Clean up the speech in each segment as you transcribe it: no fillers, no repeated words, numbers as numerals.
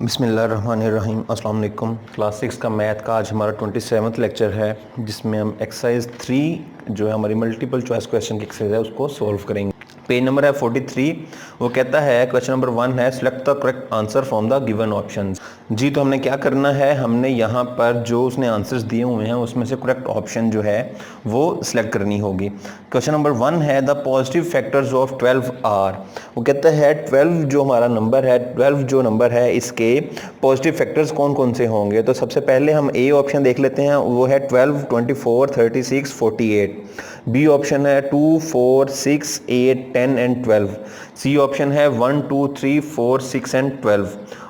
बिस्मिल्लाहिर्रहमानिर्रहीम अस्सलाम वालेकुम। क्लास 6 का मैथ का आज हमारा 27वां लेक्चर है, जिसमें हम एक्सरसाइज 3 जो है हमारी मल्टीपल चॉइस क्वेश्चन की एक्सरसाइज है उसको सॉल्व करेंगे। पेज नंबर है 43। वो कहता है क्वेश्चन नंबर 1 है select the correct answer from the given options. जी तो हमने क्या करना है, हमने यहाँ पर जो उसने आंसर्स दिए हुए हैं उसमें से करेक्ट ऑप्शन जो है वो सिलेक्ट करनी होगी। क्वेश्चन नंबर 1 है the positive factors of 12 are. वो कहता है 12 जो हमारा नंबर है, 12 जो नंबर है इसके पॉजिटिव फैक्टर्स कौन कौन से होंगे। तो सबसे पहले हम ए ऑप्शन देख लेते हैं, वो है 12, 24, 36, 48। बी ऑप्शन है 2, 4, 6, 8, 10 एंड 12। सी ऑप्शन है 1, 2, 3, 4, 6 एंड 12।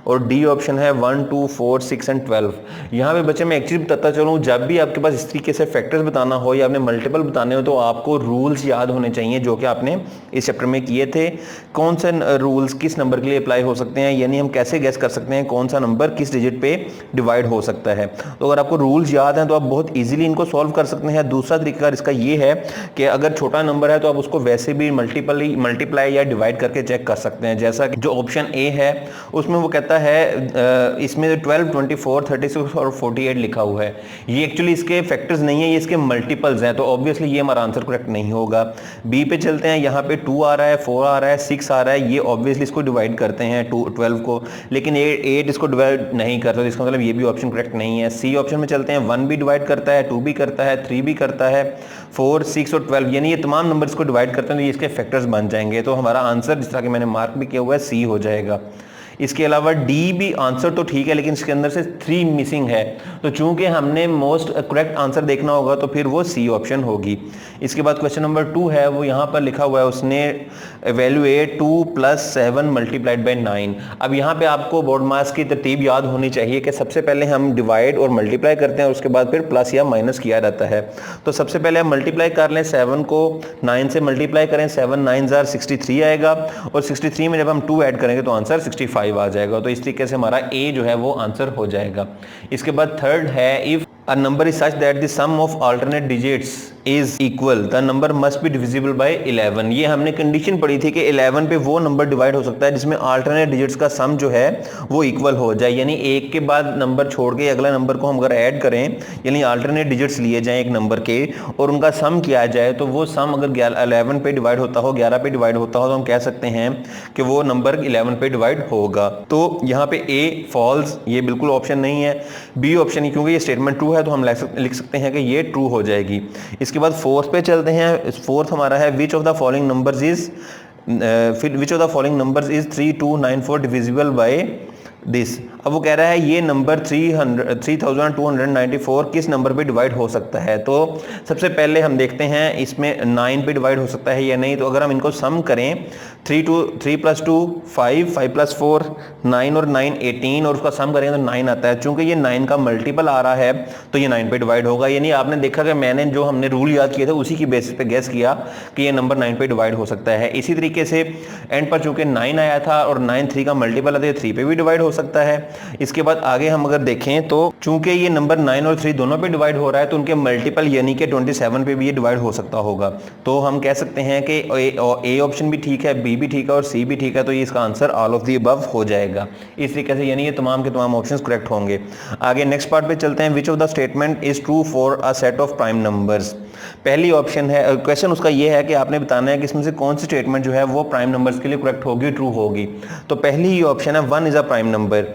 और डी ऑप्शन है 1, 2, 4, 6 एंड 12। यहाँ पे बच्चे मैं एक चीज़ बताता चलूँ, जब भी आपके पास इस तरीके से फैक्टर्स बताना हो या आपने मल्टीपल बताने हो तो आपको रूल्स याद होने चाहिए जो कि आपने इस चैप्टर में किए थे। कौन से रूल्स किस नंबर के लिए अप्लाई हो सकते हैं, यानी हम कैसे गेस कर सकते हैं कौन सा नंबर किस डिजिट पे डिवाइड हो सकता है। तो अगर आपको रूल्स याद हैं तो आप बहुत ईजिली इनको सॉल्व कर सकते हैं। दूसरा तरीका इसका ये है कि अगर छोटा नंबर है तो आप उसको वैसे भी मल्टीप्लाई या डिवाइड करके चेक कर सकते हैं। जैसा कि जो ऑप्शन ए है उसमें वो कहता है इसमें 12, 24, 36 और 48 लिखा हुआ है, ये एक्चुअली इसके फैक्टर्स नहीं है, ये इसके मल्टीपल्स हैं, तो ऑब्वियसली ये हमारा आंसर करेक्ट नहीं होगा। बी पे चलते हैं, यहाँ पे 2 आ रहा है, 4 आ रहा है, 6 आ रहा है, ये ऑब्वियसली इसको डिवाइड करते हैं 12 को, लेकिन 8 इसको डिवाइड नहीं करता, तो इसका मतलब ये भी ऑप्शन करेक्ट नहीं है। सी ऑप्शन में चलते हैं, 1 भी डिवाइड करता है, 2 भी करता है, 3 भी करता है, 4, 6 और 12 यानी ये तमाम नंबर्स को डिवाइड करते हैं, तो ये इसके फैक्टर्स बन जाएंगे। तो हमारा आंसर जिस तरह कि मैंने मार्क भी किया हुआ है सी हो जाएगा। इसके अलावा डी भी आंसर तो ठीक है लेकिन इसके अंदर से 3 मिसिंग है, तो चूंकि हमने मोस्ट करेक्ट आंसर देखना होगा तो फिर वो सी ऑप्शन होगी। इसके बाद क्वेश्चन नंबर 2 है, वो यहाँ पर लिखा हुआ है उसने एवेल्युएट 2 + 7 × 9। अब यहाँ पे आपको बोर्ड मार्क्स की तरतीब याद होनी चाहिए कि सबसे पहले हम डिवाइड और मल्टीप्लाई करते हैं और उसके बाद फिर प्लस या माइनस किया जाता है। तो सबसे पहले हम मल्टीप्लाई कर लें, 7 को 9 से मल्टीप्लाई करें, 7 9 * 63 आएगा और 63 में जब हम 2 ऐड करेंगे तो आंसर 65 आ जाएगा। तो इस तरीके से हमारा ए जो है वो आंसर हो जाएगा। इसके बाद थर्ड है if a number is such that the sum of alternate digits is equal the number must be divisible by 11। ये हमने कंडीशन पढ़ी थी कि 11 पे वो नंबर डिवाइड हो सकता है जिसमें अल्टरनेट डिजिट्स का सम जो है वो इक्वल हो जाए, यानी एक के बाद नंबर छोड़ के अगला नंबर को हम अगर ऐड करें, यानी अल्टरनेट डिजिट्स लिए जाएं एक नंबर के और उनका सम किया जाए, तो वो सम अगर 11 पे डिवाइड होता हो, 11 पे डिवाइड होता हो, तो हम कह सकते हैं कि वो नंबर 11 पे डिवाइड होगा। तो यहाँ पे ए फॉल्स, ये बिल्कुल ऑप्शन नहीं है। बी ऑप्शन, क्योंकि ये स्टेटमेंट ट्रू है तो हम लिख सकते हैं कि ये ट्रू हो जाएगी। इसके बाद फोर्थ पे चलते हैं। फोर्थ हमारा है which of the following numbers is 3294 divisible by this. अब वो कह रहा है ये नंबर 3294 किस नंबर पे डिवाइड हो सकता है। तो सबसे पहले हम देखते हैं इसमें 9 पे डिवाइड हो सकता है या नहीं। तो अगर हम इनको सम करें, 3 + 2 5, 5 + 4 9 और 9 18 और उसका सम करेंगे तो 9 आता है। चूंकि ये 9 का मल्टीपल आ रहा है तो ये 9 पे डिवाइड होगा, यानी आपने देखा कि मैंने जो हमने रूल याद किए थे उसी की बेसिस पे गैस किया कि ये नंबर 9 पे डिवाइड हो सकता है। इसी तरीके से एंड पर चूंकि 9 आया था और 9 3 का मल्टीपल आता है, 3 पे भी डिवाइड हो सकता है। इसके बाद आगे हम अगर देखें तो चूंकि ये नंबर 9 और 3 दोनों पे डिवाइड हो रहा है तो उनके मल्टीपल यानी कि 27 पे भी ये डिवाइड हो सकता होगा। तो हम कह सकते हैं कि ए ऑप्शन भी ठीक है, बी भी ठीक है और सी भी ठीक है, तो ये इसका answer all of the above हो जाएगा। इस तरीके से यानी ये तमाम के तमाम ऑप्शंस करेक्ट होंगे। आगे नेक्स्ट पार्ट पे चलते हैं, which of the statement is true for a set of prime numbers. पहली ऑप्शन है, क्वेश्चन उसका ये है कि आपने बताना है कि इसमें से कौन सी स्टेटमेंट जो है वो प्राइम नंबर्स के लिए करेक्ट होगी, ट्रू होगी। तो पहली ही ऑप्शन है 1 इज अ प्राइम नंबर।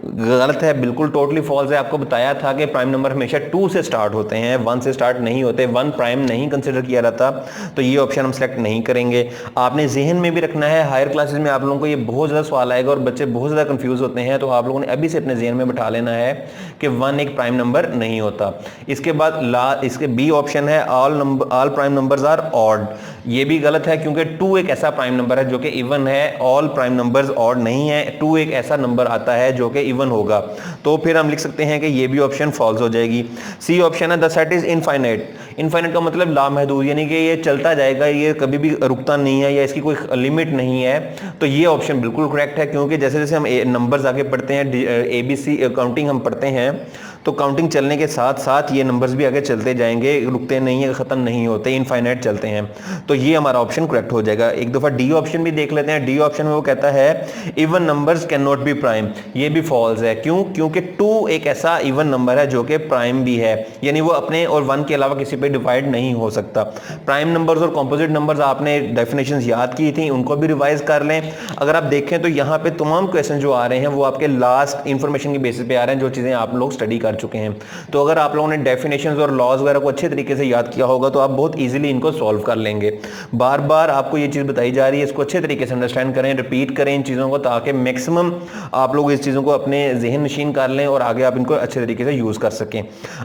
गलत है, बिल्कुल टोटली फॉल्स है। आपको बताया था कि प्राइम नंबर हमेशा 2 से स्टार्ट होते हैं, 1 से स्टार्ट नहीं होते, 1 प्राइम नहीं कंसिडर किया जाता, तो ये ऑप्शन हम सेलेक्ट नहीं करेंगे। आपने जहन में भी रखना है, हायर क्लासेस में आप लोगों को ये बहुत ज़्यादा सवाल आएगा और बच्चे बहुत ज़्यादा कंफ्यूज होते हैं, तो आप लोगों ने अभी से अपने जहन में बैठा लेना है कि 1 एक प्राइम नंबर नहीं होता। इसके बाद इसके बी ऑप्शन है all prime numbers are odd. ये भी गलत है क्योंकि 2 एक ऐसा प्राइम नंबर है जो कि इवन है, ऑल प्राइम नंबर्स ऑड नहीं है। 2 एक ऐसा नंबर आता है जो कि इवन होगा, तो फिर हम लिख सकते हैं कि ये भी ऑप्शन फॉल्स हो जाएगी। सी ऑप्शन है the set is infinite. Infinite का मतलब लामहदूद, यानी कि ये चलता जाएगा, ये कभी भी रुकता नहीं है या इसकी कोई लिमिट नहीं है। तो ये ऑप्शन बिल्कुल करेक्ट है क्योंकि जैसे जैसे हम नंबर्स आगे पढ़ते हैं, ABC काउंटिंग हम पढ़ते हैं, तो काउंटिंग चलने के साथ साथ ये नंबर्स भी आगे चलते जाएंगे, रुकते नहीं है, ख़त्म नहीं होते, इनफाइनाइट चलते हैं। तो ये हमारा ऑप्शन करेक्ट हो जाएगा। एक दफ़ा डी ऑप्शन भी देख लेते हैं। डी ऑप्शन में वो कहता है even numbers can not be prime. ये भी फॉल्स है। क्यों? क्योंकि 2 एक ऐसा इवन नंबर है जो कि प्राइम भी है, यानी वो अपने और 1 के अलावा किसी पे डिवाइड नहीं हो सकता। प्राइम नंबर्स और कॉम्पोजिट नंबर्स आपने डेफिनेशंस याद की थी, उनको भी रिवाइज कर लें। अगर आप देखें तो यहाँ पे तमाम क्वेश्चन जो आ रहे हैं वो आपके लास्ट इंफॉर्मेशन के बेसिस पे आ रहे हैं, जो चीज़ें आप लोग स्टडी कर चुके हैं। तो अगर आप लोगों ने डेफिनेशंस और लॉज वगैरह को अच्छे तरीके से याद किया होगा तो आप बहुत ईजिली इनको सॉल्व कर लेंगे। बार बार आपको ये चीज़ बताई जा रही है, इसको अच्छे तरीके से अंडरस्टैंड करें, रिपीट करें इन चीज़ों को, ताकि मैक्सिमम आप लोग इस चीज़ों को अपने जहन नशीन कर लें और आगे आप इनको अच्छे तरीके से यूज़ कर सकें।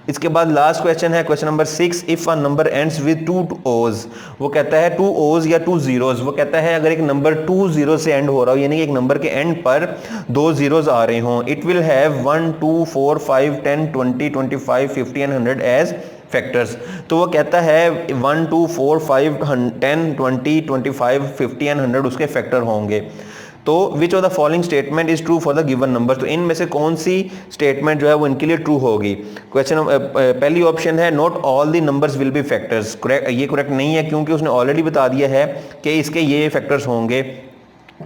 इसके बाद लास्ट क्वेश्चन है question number 6। If a number ends with 2 ओज, वो कहता है 2 ओज या 2 जीरोज। वो कहता है अगर एक नंबर 2 जीरो से एंड हो रहा हो, यानी कि एक नंबर के एंड पर 2 जीरोज आ रहे हों, it will have 1 2 4 5 10 20 25 50 and 100 as factors. तो वो कहता है 1 2 4 5 10 20 25 50 एंड 100 उसके फैक्टर होंगे। तो which of the following statement is true for the given number. तो इनमें से कौन सी स्टेटमेंट जो है वो इनके लिए ट्रू होगी। क्वेश्चन पहली ऑप्शन है not all the numbers will be factors. ये करेक्ट नहीं है, क्योंकि उसने ऑलरेडी बता दिया है कि इसके ये फैक्टर्स होंगे,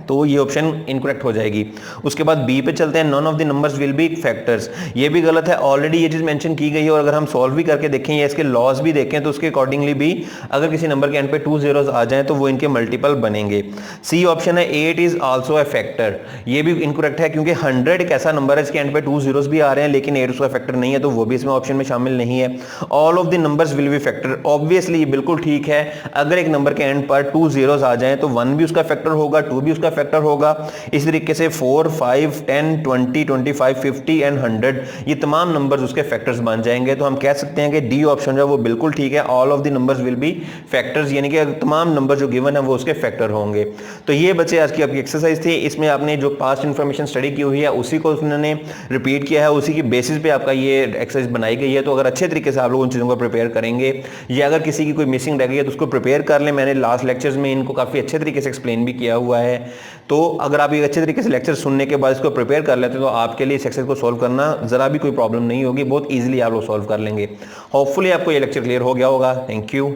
तो ये ऑप्शन इनकरेक्ट हो जाएगी। उसके बाद बी पे चलते हैं, none of the numbers will be factors. ये भी गलत है, ऑलरेडी ये चीज़ मेंशन की गई है, और अगर हम सॉल्व भी करके देखें या इसके लॉस भी देखें तो उसके अकॉर्डिंगली भी अगर किसी नंबर के एंड पे 2 जीरोस आ जाएं तो वो इनके मल्टीपल बनेंगे। सी ऑप्शन है 8 इज आल्सो अ फैक्टर। ये भी इनकरेक्ट है, क्योंकि 100 एक ऐसा नंबर है इसके एंड पे 2 जीरोस भी आ रहे हैं लेकिन 8 उसका फैक्टर नहीं है, तो वो भी इसमें ऑप्शन में शामिल नहीं है। All of the numbers will be factor, obviously ये बिल्कुल ठीक है। अगर एक नंबर के एंड पर 2 जीरोस आ जाएं तो 1 भी उसका फैक्टर होगा, 2 भी उसका फैक्टर होगा। इस तरीके से 4 5 10 20 25 50 एंड 100 ये तमाम नंबर्स उसके फैक्टर्स बन जाएंगे। तो हम कह सकते हैं कि डी ऑप्शन जो है वो बिल्कुल ठीक है। All of the numbers will be factors, यानी कि तमाम नंबर जो गिवन है वो उसके फैक्टर होंगे। तो ये बच्चे आज की आपकी एक्सरसाइज थी। इसमें आपने जो पास्ट इंफॉर्मेशन स्टडी की हुई है उसी को उन्होंने रिपीट किया है, उसी की बेसिस पे आपका ये एक्सरसाइज बनाई गई है। तो अगर अच्छे तरीके से आप लोग उन चीज़ों को प्रिपेयर करेंगे, या अगर किसी की कोई मिसिंग रह गई है तो उसको प्रिपेयर कर लें। मैंने लास्ट लेक्चर्स में इनको काफ़ी अच्छे तरीके से एक्सप्लेन भी किया हुआ है। तो अगर आप ये अच्छे तरीके से लेक्चर सुनने के बाद इसको प्रिपेयर कर लेते हैं तो आपके लिए इस एक्सरसाइज को सॉल्व करना ज़रा भी कोई प्रॉब्लम नहीं होगी, बहुत ईजिली आप लोग सॉल्व कर लेंगे। होपफुली आपको ये लेक्चर क्लियर हो गया होगा। Thank you.